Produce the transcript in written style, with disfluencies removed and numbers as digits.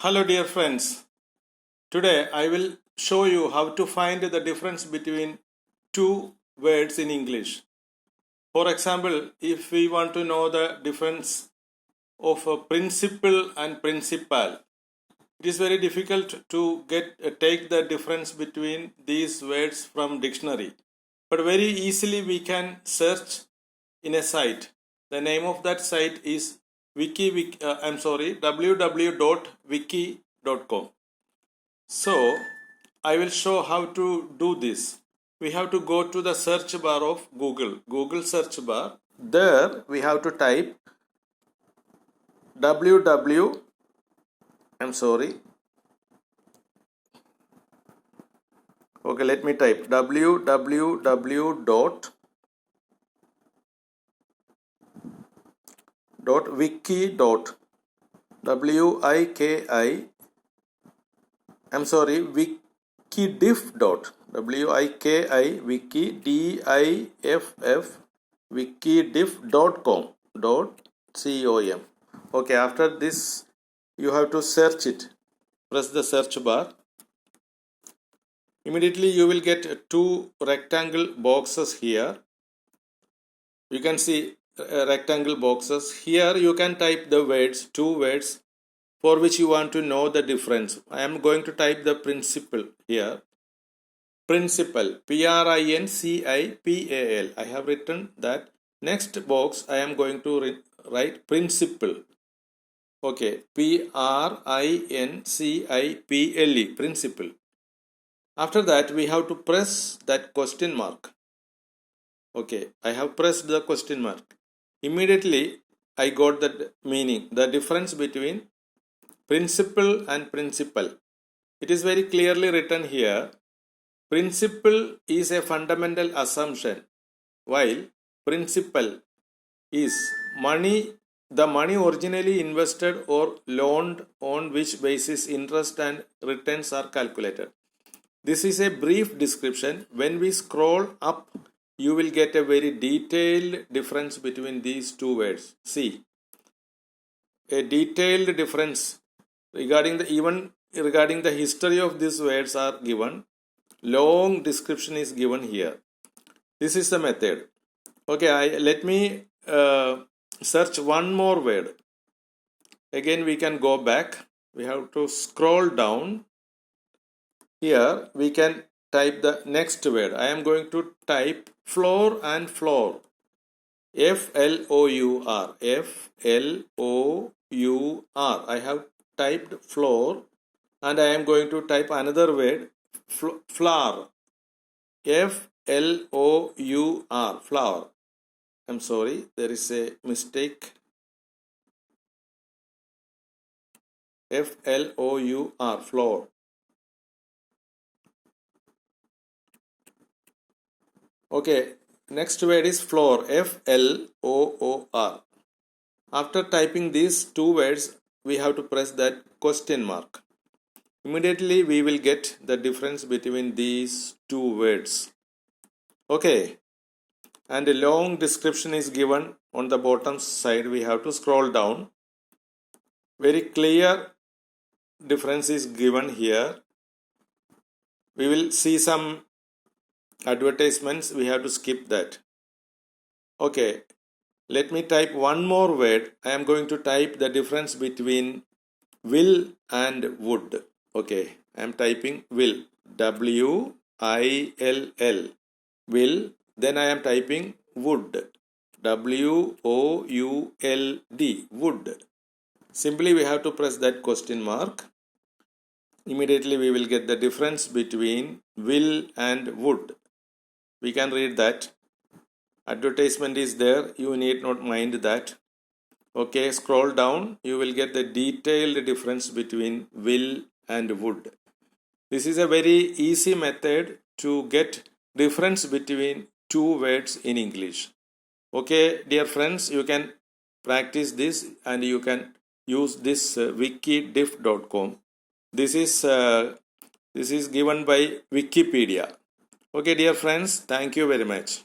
Hello dear friends, today I will show you how to find the difference between two words in English. For example, if we want to know the difference of a principle and principal, it is very difficult to take the difference between these words from dictionary. But very easily we can search in a site. The name of that site is www.wiki.com. So I will show how to do this. We have to go to the search bar of Google search bar. There we have to type www. Okay, let me type www wiki wikidif wikidif.com. Okay, after this you have to search it. Press the search bar. Immediately you will get two rectangle boxes here. You can see rectangle boxes. Here you can type the words, two words for which you want to know the difference. I am going to type the principle here. Principal, Principal. I have written that. Next box I am going to write principle. Okay, Principle, principle. After that we have to press that question mark. Okay, I have pressed the question mark. Immediately I got the meaning, the difference between principle and principal. It is very clearly written here. Principle is a fundamental assumption, while principal is money, the money originally invested or loaned on which basis interest and returns are calculated. This is a brief description. When we scroll up, you will get a very detailed difference between these two words. See, a detailed difference regarding the history of these words are given. Long description is given here. This is the method. Okay, let me search one more word. Again we can go back. We have to scroll down. Here we can type the next word. I am going to type floor and floor. Flour. Flour. I have typed floor and I am going to type another word, flour. Flour. Flour. I'm sorry, there is a mistake. Flour. Floor. Okay, next word is floor. Floor. After typing these two words, we have to press that question mark. Immediately we will get the difference between these two words. Okay, and a long description is given on the bottom side. We have to scroll down. Very clear difference is given here. We will see some advertisements. We have to skip that. Okay, let me type one more word. I am going to type the difference between will and would. Okay, I am typing will. Will. Will. Then I am typing would. Would. Would. Simply we have to press that question mark. Immediately we will get the difference between will and would. We can read that. Advertisement is there. You need not mind that. Okay, scroll down. You will get the detailed difference between will and would. This is a very easy method to get difference between two words in English. Okay, dear friends, you can practice this and you can use this wikidif.com. This is given by Wikipedia. Okay, dear friends, thank you very much.